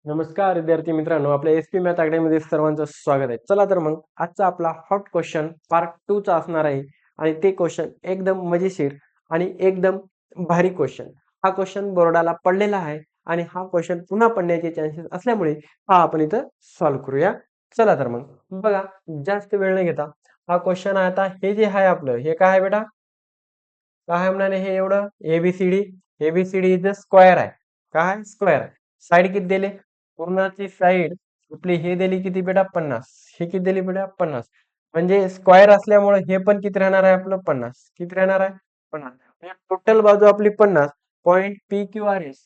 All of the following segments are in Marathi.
नमस्कार विद्यार्थी मित्रांनो, आपल्या एसपी मॅथ अकॅडमीमध्ये सर्वांचं स्वागत आहे. चला तर मग आजचा आपला हॉट क्वेश्चन पार्ट 2 चा असणार आहे आणि ते क्वेश्चन एकदम मजेशीर आणि एकदम भारी क्वेश्चन. हा क्वेश्चन बोर्डाला पडलेला आहे आणि हा क्वेश्चन पुन्हा पडण्याचे चान्सेस असल्यामुळे हा आपण इथं सॉल्व्ह करूया. चला तर मग बघा, जास्त वेळ न घेता हा क्वेश्चन आहे. आता हे जे आहे आपलं, हे काय आहे बेटा? काय म्हणाले हे एवढं? ABCD. ABCD is a square आहे. काय? स्क्वेअर आहे. साईड किती दिले? पूर्णाची साईड आपली हे दिली किती बेटा? 50. हे किती दिली बेटा? 50. म्हणजे स्क्वेअर असल्यामुळे हे पण किती राहणार आहे आपलं? 50. किती राहणार आहे? 50. म्हणजे टोटल बाजू आपली 50. Point P Q R S.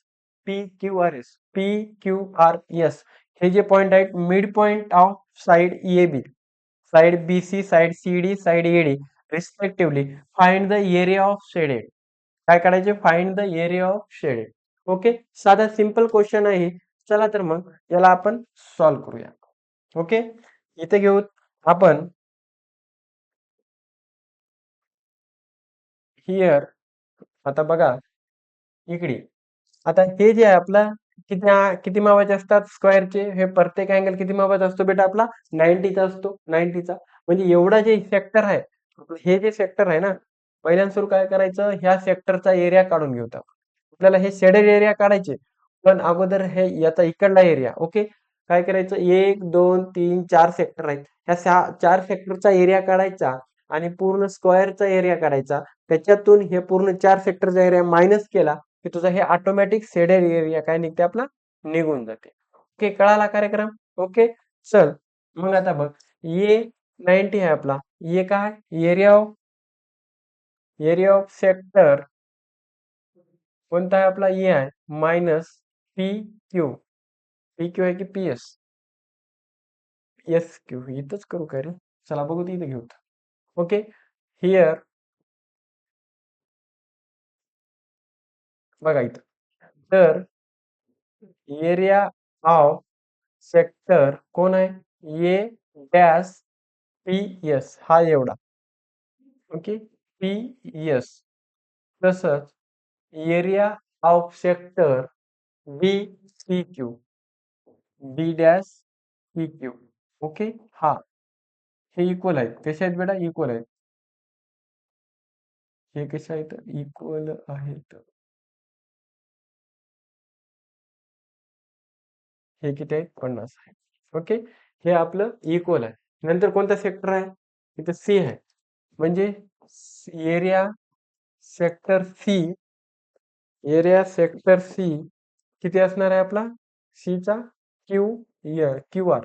P Q R S. P Q R S. हे जे पॉइंट आहेत, mid point of side A B, side B C, side C D, side A D respectively. Find the area of shaded. काय करायचे? Find the area of shaded. Okay, साधा सिंपल क्वेश्चन आहे. चला तर मग याला आपण सॉल्व्ह करूया. ओके, इथे घेऊ आपण हिअर. आता बघा इकडे. आता हे जे आहे आपला किती किती मापाचे असतात स्क्वेअरचे? हे प्रत्येक अँगल किती मापाचा असतो बेटा आपला? 90 चा असतो. 90 चा. म्हणजे एवढा जे सेक्टर आहे, हे जे सेक्टर आहे ना, पहिल्यांदा सुरू काय करायचं? ह्या सेक्टरचा एरिया काढून घेऊ. आपल्याला हे शेडेड एरिया काढायचे, पण अगोदर हे याचा इकडला एरिया. ओके, काय करायचं? 1 2 3 4 सेक्टर आहेत. ह्या 4 सेक्टरचा एरिया काढायचा आणि पूर्ण स्क्वेअरचा एरिया काढायचा. त्याच्यातून हे पूर्ण 4 सेक्टरचा एरिया मायनस केला की तुझा हे ऑटोमॅटिक शेडेड एरिया काय निघते आपला? निघून जाते. ओके, कळाला कार्यक्रम? ओके, चल मग आता बघ, ये 90 आहे आपला. ये काय? एरिया ऑफ सेक्टर कोणता आहे आपला? ए आहे. Minus P Q. P Q आहे की पी एस? S Q. इथंच करू काय रे? चला बघू, इथे घेऊ. ओके, हिअर बघा इथं. तर एरिया ऑफ सेक्टर कोण आहे? ए डॅश पी एस, हा एवढा. Okay, P S. तसंच area of sector B C Q. B dash C Q. Okay, हा हे इक्वल आहेत. कसे आहेत बेटा? इक्वल आहेत. हे कसे आहेत? इक्वल आहेत. हे किती आहेत? 50 आहे. ओके, हे आपलं इक्वल आहे. नंतर कोणता सेक्टर आहे? इथं सी आहे. म्हणजे area sector C, area sector C किती असणार आहे आपला? सी चा Q, Q R.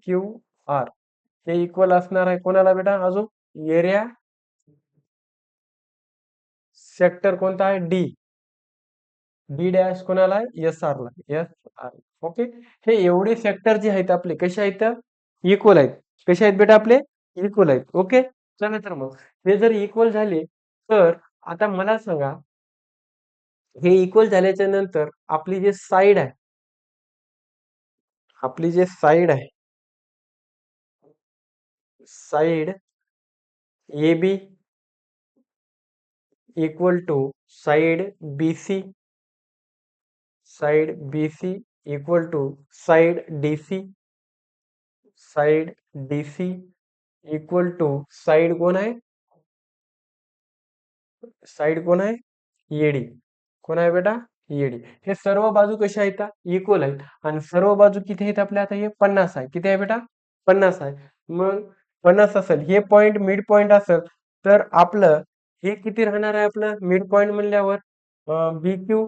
Q R हे इक्वल असणार आहे कोणाला बेटा? अजून एरिया सेक्टर कोणता आहे? डी. डी डॅश कोणाला आहे? एस आर ला. S R. ओके, हे एवढे सेक्टर जे आहेत आपले कसे आहेत? इक्वल आहेत. कसे आहेत बेटा आपले? इक्वल आहेत. ओके, चला तर मग हे जर इक्वल झाले तर आता मला सांगा, हे इक्वल झाल्याच्या नंतर आपली जे साइड आहे, आपली जे साइड आहे, side A B equal to side B C, side B C equal to side D C, side D C equal to side कोण आहे? साइड कोण आहे? एडी. कोण आहे बेटा? एडी. हे सर्व बाजू कशा आहेत? इक्वल आहेत. आणि सर्व बाजू किती आहेत आपल्या? आता हे 50 आहे. किती आहे बेटा? 50 आहे. मग 50 असेल, हे पॉइंट मिड पॉइंट असेल, तर आपलं हे किती राहणार आहे? आपलं मिड पॉइंट म्हणल्यावर बी क्यू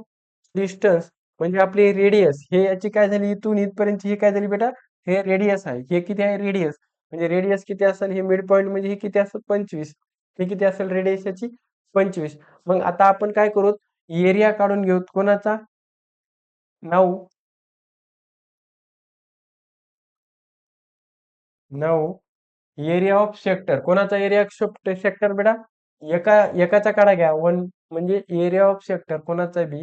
डिस्टन्स म्हणजे आपली रेडियस. हे याची काय झाली? इथून इथपर्यंत ही काय झाली बेटा? हे रेडियस आहे. हे किती आहे? रेडियस. म्हणजे रेडियस किती असेल? हे मिड पॉइंट म्हणजे हे किती असेल? 25. हे किती असेल रेडियस याची? 25. मग आता आपण काय करू? एरिया काढून घेऊ कोणाचा? 9. 9 एरिया ऑफ सेक्टर. कोणाचा एरिया ऑफ सेक्टर बेटा? एकाचा काढा घ्या. 1 म्हणजे एरिया ऑफ सेक्टर कोणाचा B,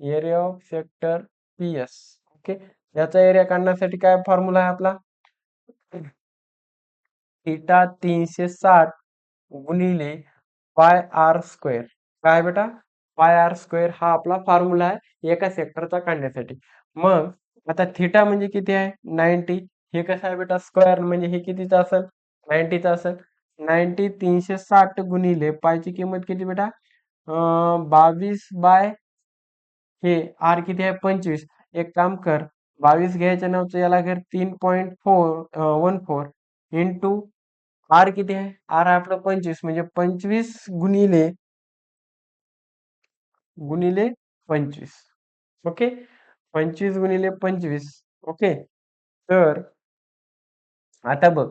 area of sector P S. Okay, याचा एरिया काढण्यासाठी काय फॉर्म्युला आहे आपला? थीटा 360 गुणिले पाय आर स्क्वेअर. काय बेटा? पाय आर स्क्वेअर हा आपला फॉर्म्युला आहे एका सेक्टरचा काढण्यासाठी. मग आता थिटा म्हणजे किती आहे 90. हे कसं आहे बेटा स्क्वेअर म्हणजे हे कितीचं असेल 90चं असेल. 90 360 गुणिले पायची किंमत किती बेटा 22 बाय हे आर किती आहे 25. एक काम कर 22 घ्यायच्या नावचं याला कर 3.14 इंटू आर किती आहे आर आहे आपलं 25 म्हणजे 25 गुणिले गुणिले 25. ओके 25 गुणिले 25. ओके तर आता बघ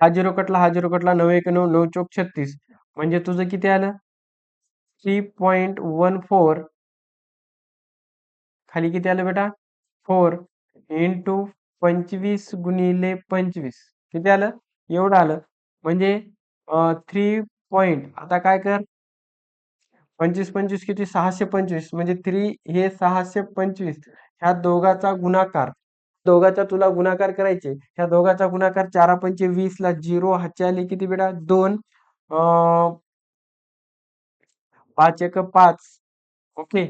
हा झिरो कटला 9 1 9 9 चौक 36 म्हणजे तुझं किती आलं 3.14 खाली किती आलं बेटा 4 इंटू 25 गुणिले 25 किती आलं एवढं आलं म्हणजे 3 आता काय कर 25 किती 625 म्हणजे 3 हे 625 ह्या दोघाचा गुणाकार दोघाचा तुला गुणाकार करायचे ह्या दोघाचा गुणाकार 4 पंचे 20 ला 0 हातचे आले किती बेटा 2 5 1 5 ओके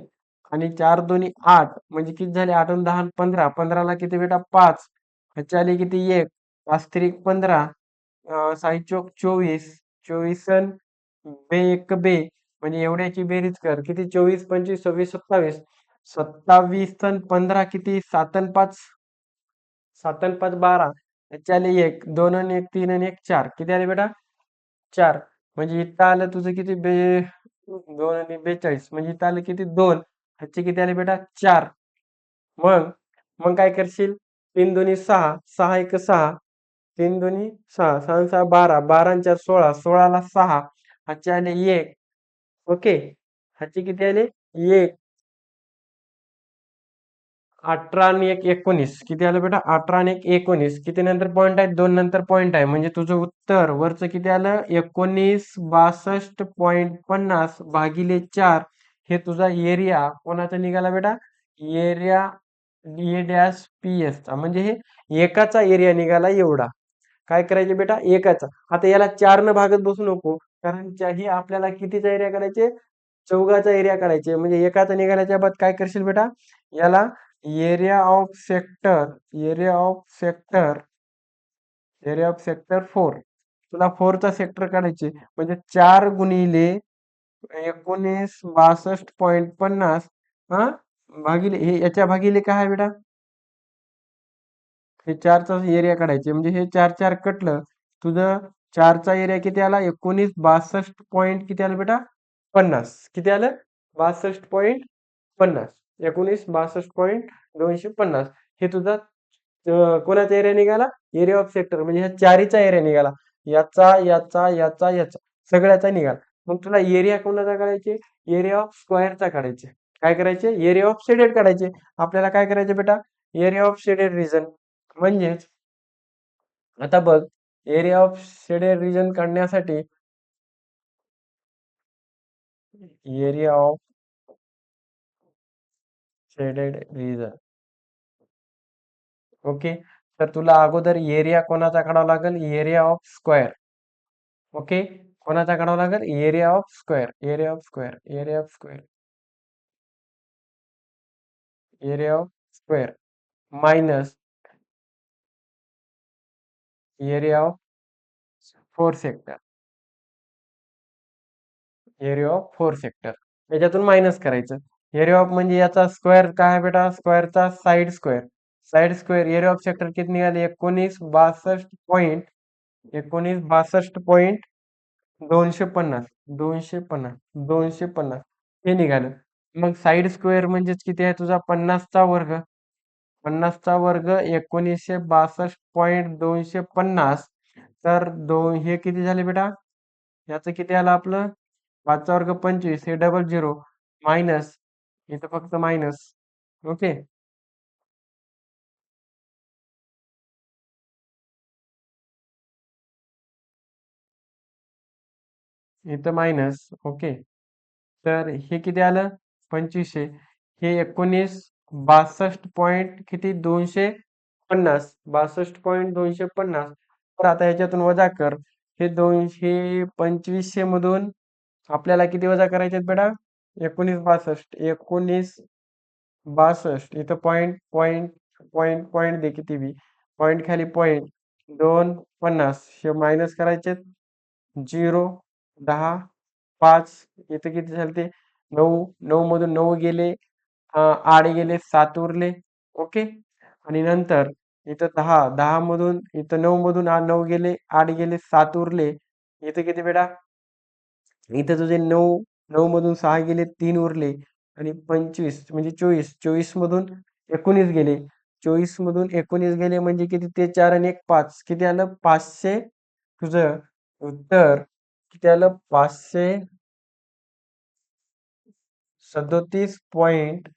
आणि 4 दोन्ही 8 म्हणजे किती झाले 8 आणि 10 15 15 ला किती बेटा 5 ह्याचे आले किती 1 5 3 15 साई चोक 24 24 अन बे एक बे म्हणजे एवढ्याची बेरीज कर किती 24 25 26 27 27 अन 15 किती 7 अन 5 7 अन 5 12 ह्याचे आले 1 2 आणि 1 3 आणि 1 4 किती आले बेटा 4 म्हणजे इथं आलं तुझं किती 2 आणि 42 म्हणजे इथं आलं किती 2 ह्याचे किती आले बेटा 4 मग मग काय करशील 3 दोन्ही 6 6 1 6 3 दोन्ही 6 6 6 12 12 आणि 4 16 16 ला 6 ह्याचे आले 1 ओके ह्याचे किती आले 1 18 आणि 1 19 किती आलं बेटा 18 आणि 1 19 किती नंतर पॉईंट आहे 2 नंतर पॉईंट आहे म्हणजे तुझं उत्तर वरचं किती आलं 19 62.50 भागिले 4 हे तुझा एरिया कोणाचा निघाला बेटा area A dash P S चा म्हणजे हे एकाचा एरिया निघाला एवढा काय करायचे बेटा एकाचा आता याला 4 न भागत बसू नको कारण ही आपल्याला कितीचा एरिया करायचे चौघाचा एरिया करायचे म्हणजे एकाचा निघाल्याच्या बाद काय करशील बेटा याला area of sector area of sector area of sector 4 तुला 4चा सेक्टर काढायचे म्हणजे 4 गुणिले 19 62.50 हा भागिले हे याच्या भागिले काय आहे बेटा हे 4चा एरिया काढायचे म्हणजे हे 4 4 कटलं तुझं 4चा एरिया किती आला 19 62 पॉईंट किती आलं बेटा 50 किती आलं 62.50 19 62.250 हे तुझा कोणाचा एरिया निघाला एरिया ऑफ सेक्टर म्हणजे ह्या चारीचा एरिया निघाला याचा सगळ्याचा निघाला मग तुला एरिया कोणाचा काढायचे एरिया ऑफ स्क्वेअरचा काढायचे काय करायचे एरिया ऑफ शेडेड काढायचे आपल्याला काय करायचे बेटा एरिया ऑफ शेडेड रिजन म्हणजेच आता बघ एरिया ऑफ शेडेड रिजन काढण्यासाठी area of shaded region okay तर तुला अगोदर एरिया कोणाचा काढावा लागेल एरिया ऑफ स्क्वेअर ओके कोणाचा काढावा लागेल area of square area of square area of square area of square minus area of 4 sector area of 4 sector याच्यातून मायनस करायचं एरिया ऑफ म्हणजे याचा स्क्वेअर काय आहे बेटा स्क्वेअरचा side square area of sector किती निघाले 19 62.250 250 हे निघालं मग साईड स्क्वेअर म्हणजेच किती आहे तुझा 50चा वर्ग 1962.250 तर हे किती झाले बेटा याचं किती आलं आपलं 5चा वर्ग 25 हे डबल झिरो मायनस इथं फक्त मायनस ओके इथं मायनस ओके तर हे किती आलं 2500 हे 19 62 किती 250 62.250 तर आता ह्याच्यातून वजा कर हे 2500 मधून आपल्याला किती वजा करायचे आहेत बेटा 19 62 इथं पॉईंट पॉईंट पॉईंट पॉईंट दे किती बी, पॉईंट खाली पॉईंट 250 हे मायनस करायचे 0 10 5 इथं किती झाले ते 9 9 मधून 9 गेले 8 गेले 7 उरले ओके आणि नंतर इथं 10 10 मधून इथं 9 मधून 9 गेले 8 गेले 7 उरले इथं किती बेटा इथं तुझे 9 9 मधून 6 गेले 3 उरले आणि 25 म्हणजे 24 24 मधून 19 गेले 24 मधून 19 गेले म्हणजे किती ते 4 आणि 1 5 किती आलं 500 तुझं उत्तर किती आलं 537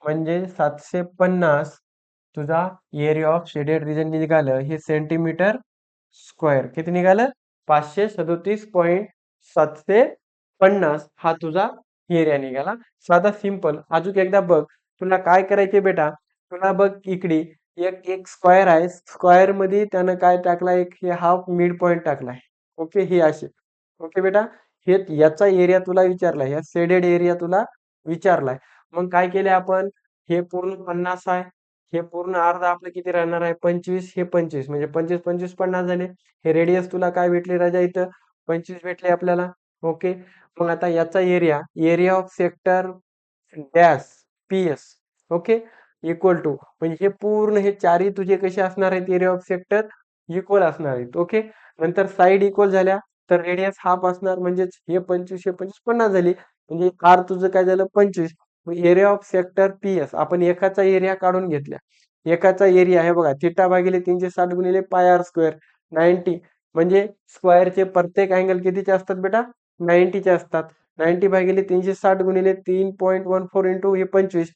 म्हणजे 750 तुझा एरिया ऑफ शेडेड रिजन निघालं हे सेंटीमीटर स्क्वेअर किती निघालं 537.750 हा तुझा एरिया निघाला साधा सिंपल अजून एकदा बघ तुला काय करायचे बेटा तुला बघ इकडे एक एक स्क्वेअर आहे स्क्वेअर मध्ये त्यानं काय टाकला एक हे हाफ मिड पॉइंट टाकलाय ओके हे असे ओके बेटा हे याचा एरिया तुला विचारलाय या शेडेड एरिया तुला विचारलाय मग काय केले आपण हे पूर्ण 50 आहे हे पूर्ण अर्धा आपलं किती राहणार आहे 25 हे 25 म्हणजे 25 25 50 झाले हे रेडियस तुला काय भेटले राजा इथं 25 भेटले आपल्याला ओके मग आता याचा area area of sector dash P S okay equal to म्हणजे हे पूर्ण हे चारही तुझे कसे असणार आहेत एरिया ऑफ सेक्टर इक्वल असणार आहेत ओके नंतर साईड इक्वल झाल्या तर रेडियस हाफ असणार म्हणजेच हे 25 हे 25 50 झाली म्हणजे आर तुझं काय झालं 25 area of sector P S आपण एकाचा एरिया काढून घेतल्या एकाचा एरिया आहे बघा थिटा भागिले 360 गुणिले पाय आर स्क्वेअर 90 म्हणजे स्क्वेअरचे प्रत्येक अँगल कितीचे असतात बेटा 90 चे असतात 90 भागिले 360 गुणिले 3.14 इंटू हे 25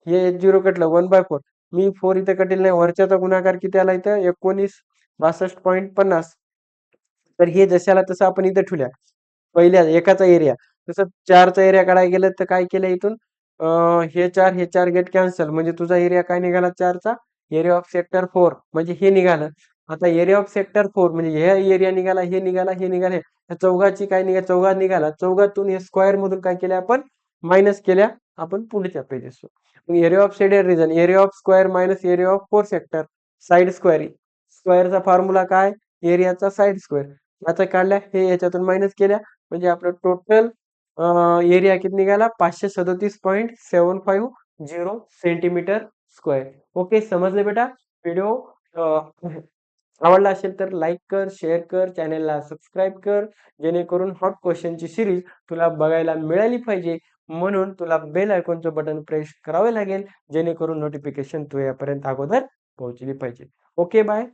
हे 0 कटलं 1/4 मी 4 इथं कटेल नाही वरच्याचा गुणाकार किती आला इथं 19 62.50 तर हे जशाला तसं आपण इथं ठेवल्या पहिल्या एकाचा एरिया तसं चारचा एरिया काढायला गेलं तर काय केलं इथून हे चार गेट कॅन्सल म्हणजे तुझा एरिया काय निघाला चारचा एरिया ऑफ सेक्टर 4 म्हणजे हे निघालं आता एरिया ऑफ सेक्टर 4 म्हणजे हे एरिया निघाला हे निघाला हे निघाले या चौघाची काय निघाला चौघा निघाला चौघातून हे स्क्वेअर मधून काय केल्या आपण मायनस केल्या आपण पुढच्या pages area of shaded region area of square minus area of 4 sector side square स्क्वेअरचा फॉर्म्युला काय एरियाचा साइड स्क्वेअर याचा काढल्या हे याच्यातून मायनस केल्या म्हणजे आपलं टोटल एरिया किती निघाला 537.750 सेंटीमीटर स्क्वेअर ओके समजले बेटा व्हिडिओ आवडला असेल तर लाईक कर शेअर कर चॅनेलला सबस्क्राईब कर जेणेकरून हॉट क्वेश्चनची सिरीज तुला बघायला मिळाली पाहिजे म्हणून तुला बेल आयकॉनचं बटन प्रेस करावे लागेल जेणेकरून नोटिफिकेशन तुझ्यापर्यंत अगोदर पोहोचली पाहिजे ओके बाय